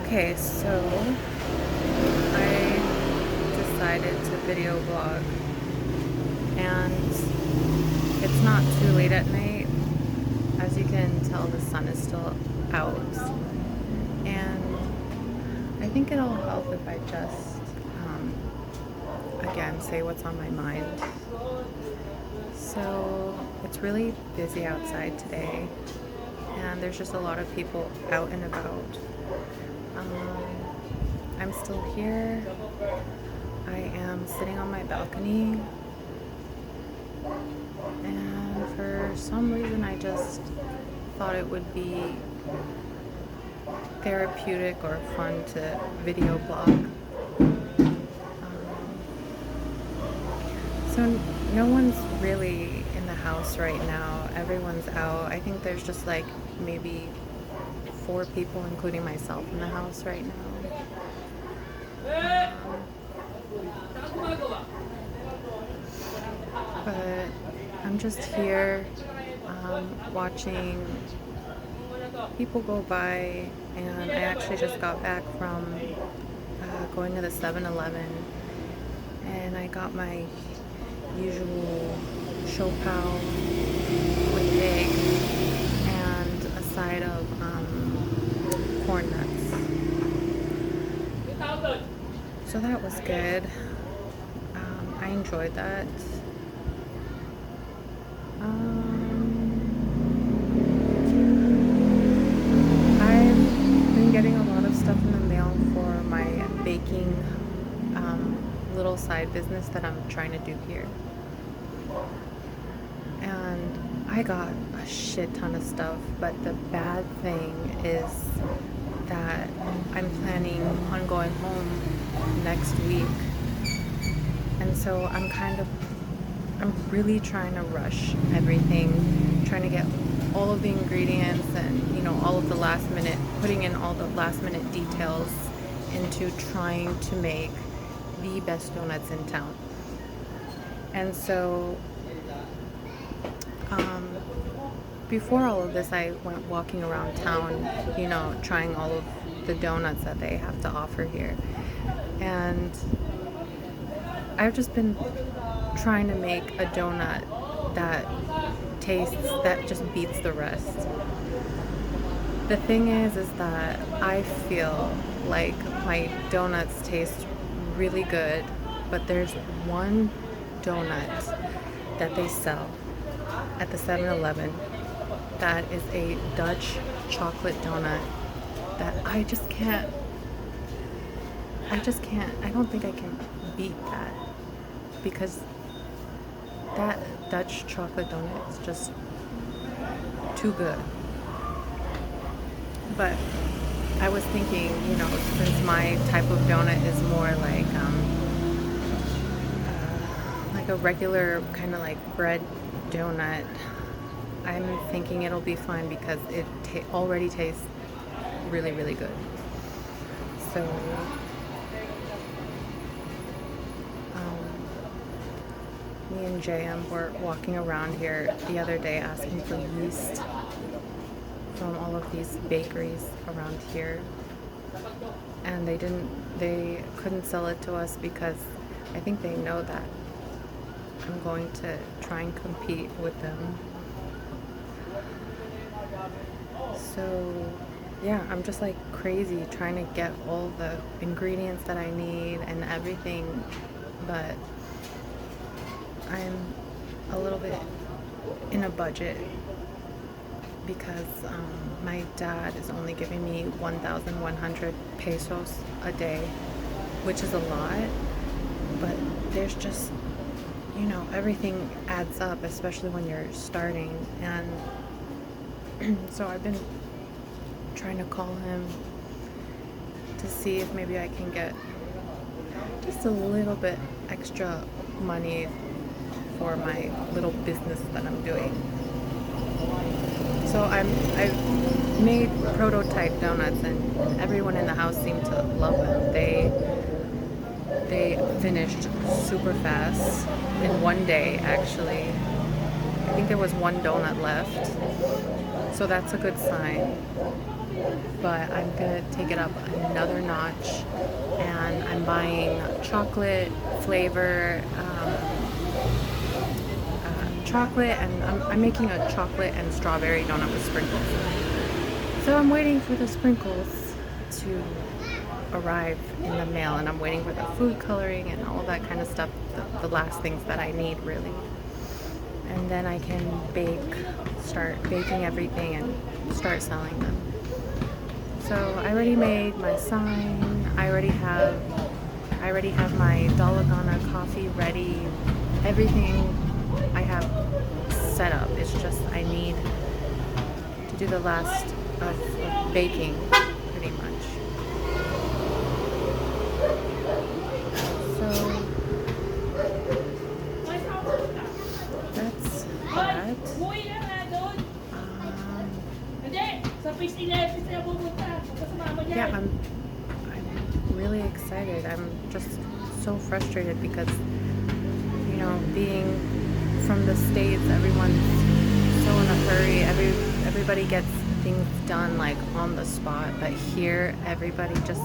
Okay, so I decided to video blog, and it's not too late at night. As you can tell, the sun is still out, and I think it'll help if I just, again, say what's on my mind. So it's really busy outside today, and there's just a lot of people out and about. Um, I'm still here. I am sitting on my balcony, and for some reason I just thought it would be therapeutic or fun to video blog. So no one's really in the house right now. Everyone's out. I think there's just like maybe 4 people, including myself, in the house right now. But I'm just here watching people go by, and I actually just got back from going to the 7-Eleven, and I got my usual Chopal with egg and a side of corn nuts. So that was good. I enjoyed that. I've been getting a lot of stuff in the mail for my baking little side business that I'm trying to do here. And I got a shit ton of stuff, but the bad thing is that I'm planning on going home next week. And so I'm really trying to rush everything, trying to get all of the ingredients and, all of the putting in all the last minute details into trying to make the best donuts in town. And so, before all of this, I went walking around town, trying all of the donuts that they have to offer here. And I've just been trying to make a donut that just beats the rest. The thing is that I feel like my donuts taste really good, but there's one donut that they sell at the 7-Eleven that is a Dutch chocolate donut that I don't think I can beat that, because that Dutch chocolate donut is just too good. But I was thinking, since my type of donut is more like a regular kind of like bread donut, I'm thinking it'll be fine because it already tastes really, really good. So me and JM were walking around here the other day asking for yeast from all of these bakeries around here, and they couldn't sell it to us because I think they know that I'm going to try and compete with them. So yeah, I'm just like crazy trying to get all the ingredients that I need and everything, but I'm a little bit in a budget because my dad is only giving me 1,100 pesos a day, which is a lot, but there's just, everything adds up, especially when you're starting. And so I've been trying to call him to see if maybe I can get just a little bit extra money for my little business that I'm doing. So I've made prototype donuts, and everyone in the house seemed to love them. They finished super fast in one day, actually. I think there was one donut left, so that's a good sign. But I'm gonna take take it up another notch, and I'm buying chocolate flavor, chocolate, and I'm making a chocolate and strawberry donut with sprinkles. So I'm waiting for the sprinkles to arrive in the mail, and I'm waiting for the food coloring and all of that kind of stuff, the last things that I need really. And then I can start baking everything and start selling them. So I already made my sign. I already have my Dalgona coffee ready. Everything I have set up. It's just I need to do the last of baking pretty much. So that's that. Yeah, I'm really excited. I'm just so frustrated because, you know, being from the States, everyone's so in a hurry. Everybody gets things done like on the spot, but here everybody just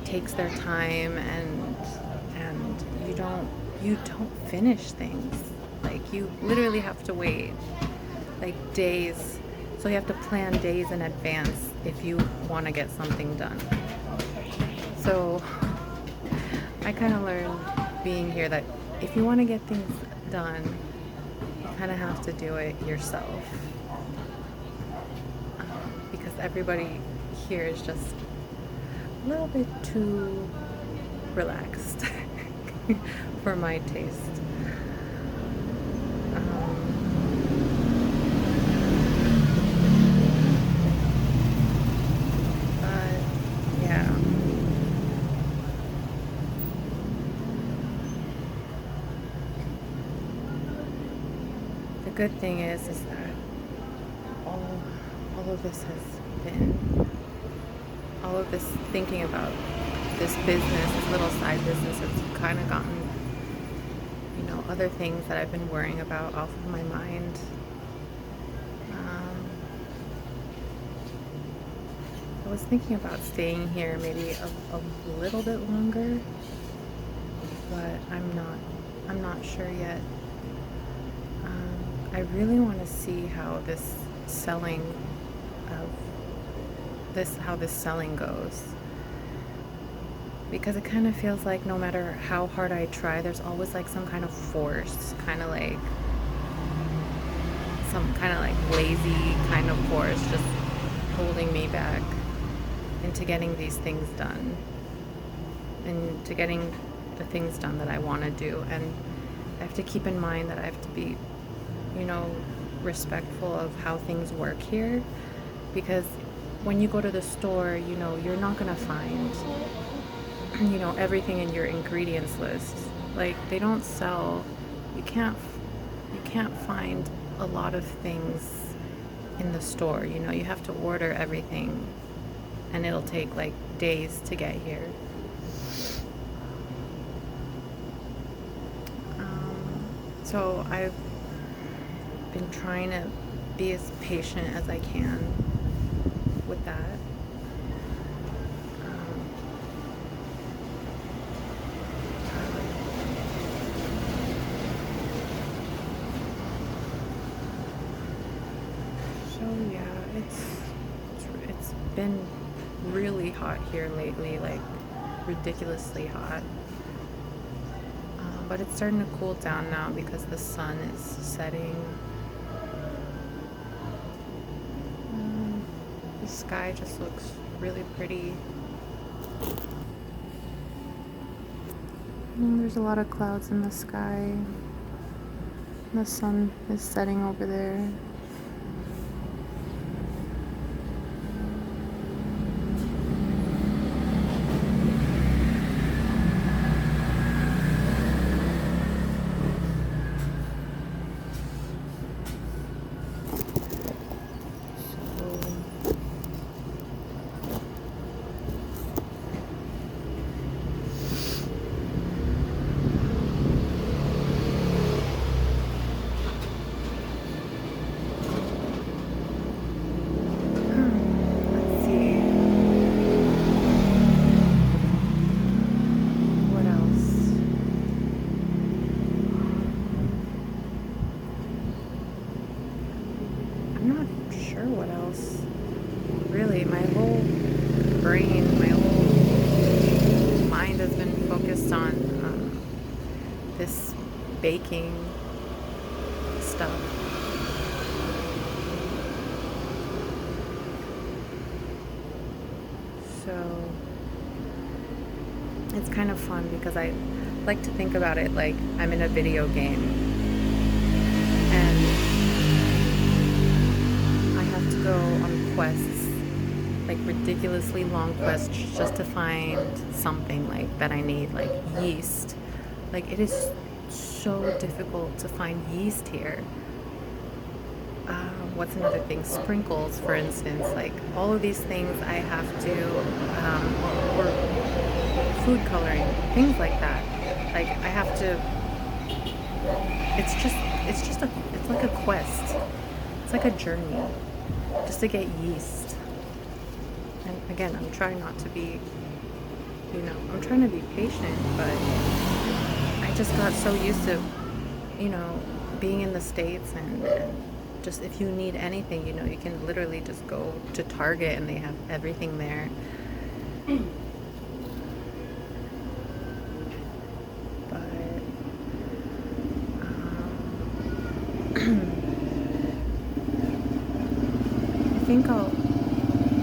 takes their time, and you don't finish things. Like, you literally have to wait like days. So you have to plan days in advance if you want to get something done. So I kind of learned being here that if you want to get things done, you kind of have to do it yourself. Because everybody here is just a little bit too relaxed for my taste. The good thing is that all of this has been, all of this thinking about this business, this little side business, has kind of gotten, you know, other things that I've been worrying about off of my mind. I was thinking about staying here maybe a little bit longer, but I'm not sure yet. I really want to see how this selling goes, because it kind of feels like no matter how hard I try, there's always like some kind of force, kind of like some kind of like lazy kind of force just holding me back into getting these things done, and to getting the things done that I want to do. And I have to keep in mind that I have to be, you know, respectful of how things work here, because when you go to the store, you know, you're not gonna find, you know, everything in your ingredients list. Like, they don't sell, you can't find a lot of things in the store. You know, you have to order everything, and it'll take like days to get here. So I've been trying to be as patient as I can with that. So yeah, it's been really hot here lately, like ridiculously hot. But it's starting to cool down now because the sun is setting. The sky just looks really pretty. There's a lot of clouds in the sky. The sun is setting over there. really, my whole brain, my whole mind has been focused on this baking stuff. So it's kind of fun because I like to think about it like I'm in a video game and I have to go on quests, like ridiculously long quests, just to find something like that I need, like yeast. Like it is so difficult to find yeast here. What's another thing? Sprinkles, for instance. Like all of these things I have to, or food coloring, things like that. Like I have to. It's like a quest. It's like a journey, just to get yeast. And again, I'm trying not to be, I'm trying to be patient, but I just got so used to, being in the States and just if you need anything, you can literally just go to Target and they have everything there. But I think I'll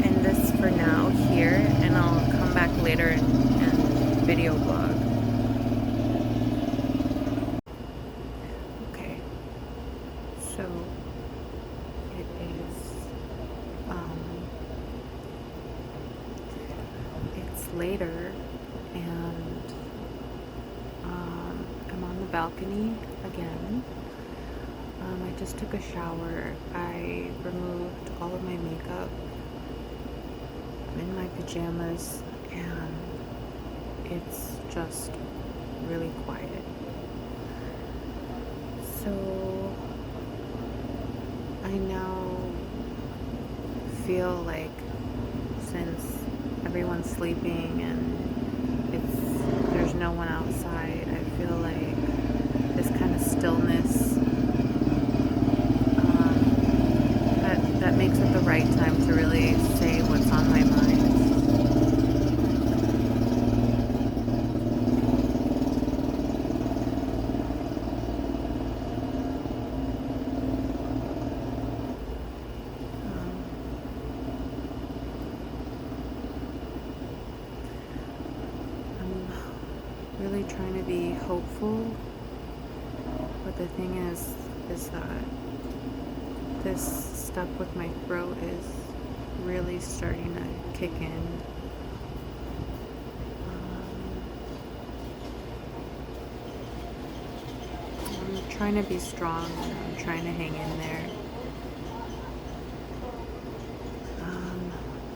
end this for now here and I'll come back later and video blog. Okay, so it is it's later and I'm on the balcony again. I just took a shower. I removed all of my makeup. I'm in my pajamas and it's just really quiet. So I now feel like since everyone's sleeping and there's no one outside, I feel like this kind of stillness that makes it the right time to really say what's on my mind. I'm really trying to be hopeful, but the thing is that this stuff with my throat is really starting to kick in. I'm trying to be strong and I'm trying to hang in there.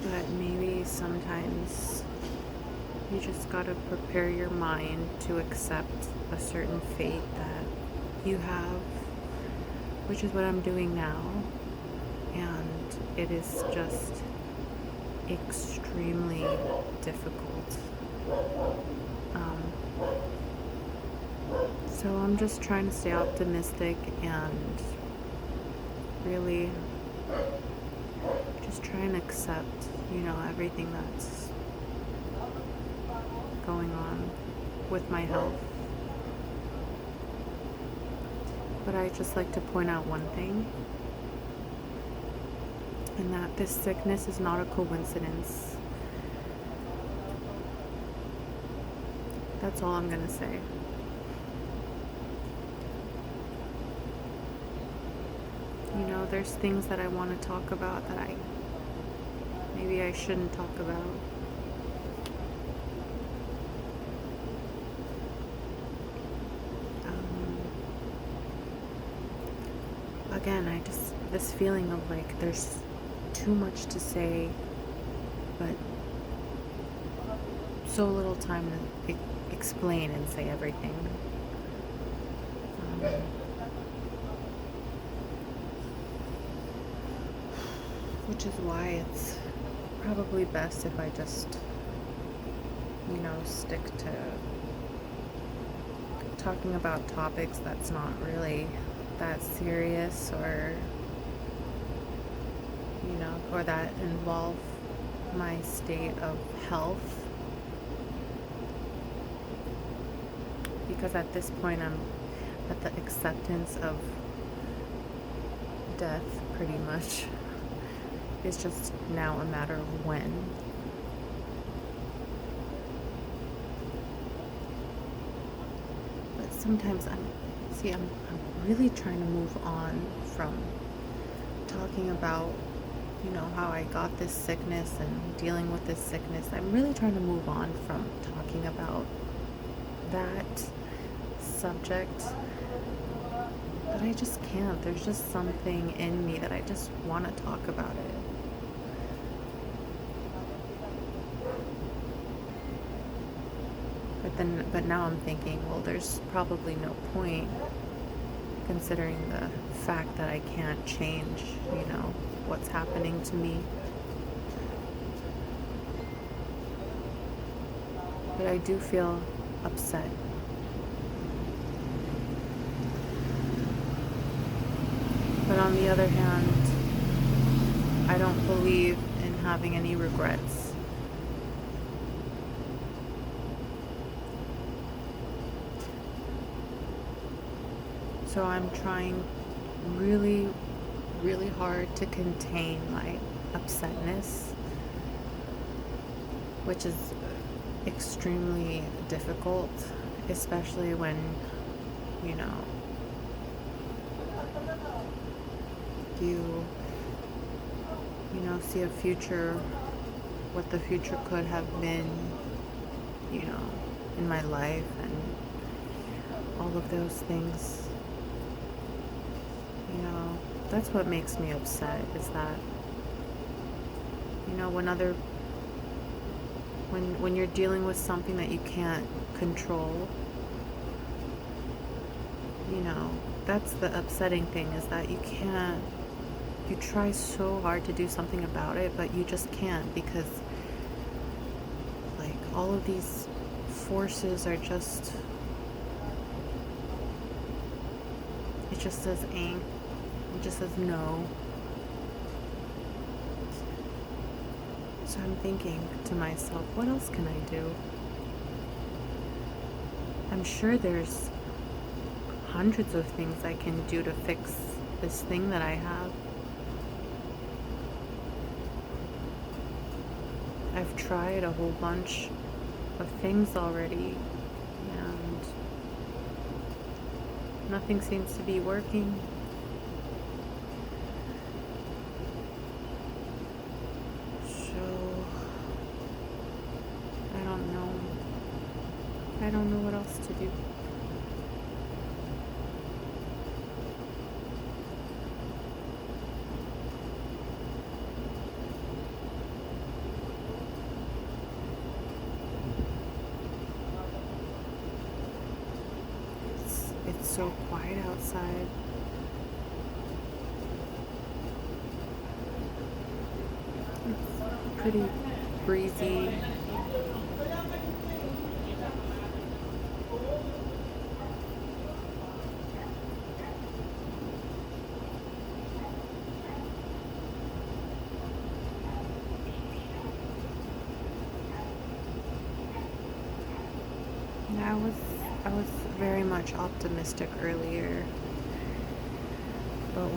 But maybe sometimes you just gotta prepare your mind to accept a certain fate that you have, which is what I'm doing now, and it is just extremely difficult. So I'm just trying to stay optimistic and really just try and accept, everything that's going on with my health. But I just like to point out one thing, and that this sickness is not a coincidence. That's all I'm gonna say. There's things that I want to talk about that maybe I shouldn't talk about. Again, this feeling of like there's too much to say, but so little time to explain and say everything. Which is why it's probably best if I just, stick to talking about topics that's not really that serious, or, or that involve my state of health. Because at this point, I'm at the acceptance of death, pretty much. It's just now a matter of when. But sometimes I'm really trying to move on from talking about, how I got this sickness and dealing with this sickness. I'm really trying to move on from talking about that subject, but I just can't. There's just something in me that I just want to talk about it. But now I'm thinking, well, there's probably no point, considering the fact that I can't change, what's happening to me. But I do feel upset. But on the other hand, I don't believe in having any regrets. So I'm trying really, really hard to contain my upsetness, which is extremely difficult, especially when, see a future, what the future could have been, in my life, and all of those things. That's what makes me upset, is that, when you're dealing with something that you can't control, that's the upsetting thing, is that you try so hard to do something about it, but you just can't, because like all of these forces are just, it just says ain't, it just says no. So I'm thinking to myself, what else can I do? I'm sure there's hundreds of things I can do to fix this thing that I have. I've tried a whole bunch of things already, and nothing seems to be working. So I don't know what else to do. It's so quiet outside. It's pretty breezy. I was very much optimistic earlier, but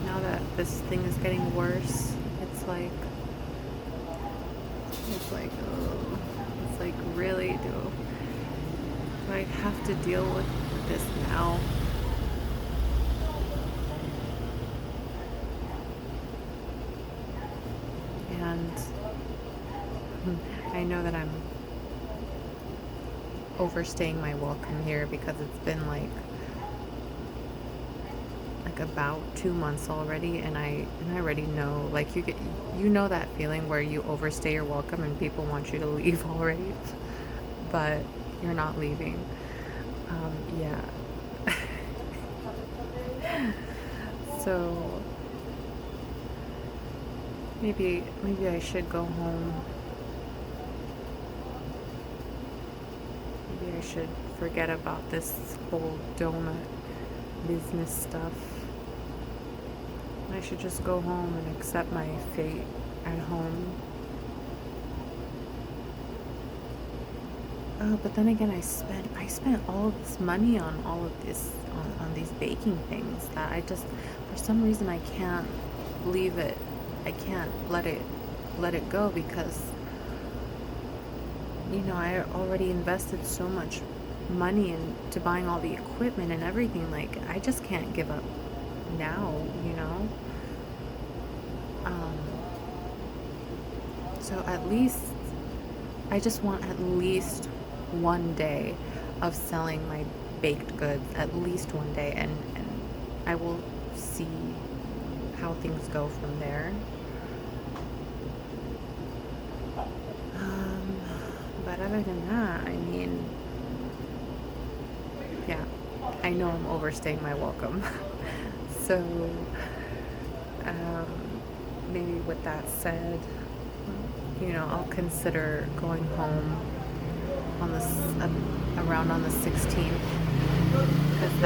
now that this thing is getting worse, it's like really, do I have to deal with this now? And I know that I'm overstaying my welcome here, because it's been like about 2 months already, and I already know, like, you know that feeling where you overstay your welcome and people want you to leave already, but you're not leaving. Yeah. So maybe I should go home. Maybe I should forget about this whole donut business stuff. I should just go home and accept my fate at home. But then again, I spent all of this money on all of this on these baking things that I just, for some reason, I can't leave it. I can't let it go because I already invested so much money into buying all the equipment and everything. Like, I just can't give up now. Um, so at least I just want at least one day of selling my baked goods, at least one day, and I will see how things go from there. But other than that, I mean, yeah, I know I'm overstaying my welcome. So, um, maybe with that said, I'll consider going home on around on the 16th, because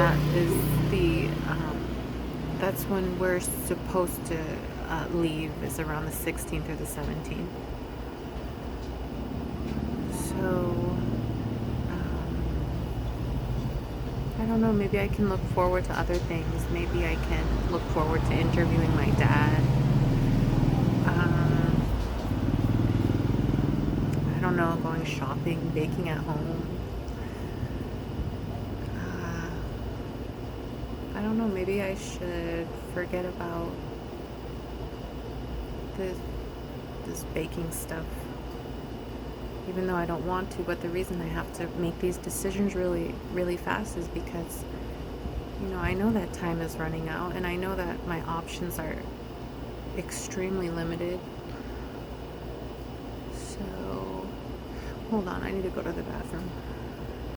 that's when we're supposed to leave, is around the 16th or the 17th. So, I don't know, maybe I can look forward to other things. Maybe I can look forward to interviewing my dad. I don't know, going shopping, baking at home. I don't know, maybe I should forget about this baking stuff. Even though I don't want to, but the reason I have to make these decisions really, really fast is because, I know that time is running out, and I know that my options are extremely limited. So, hold on, I need to go to the bathroom.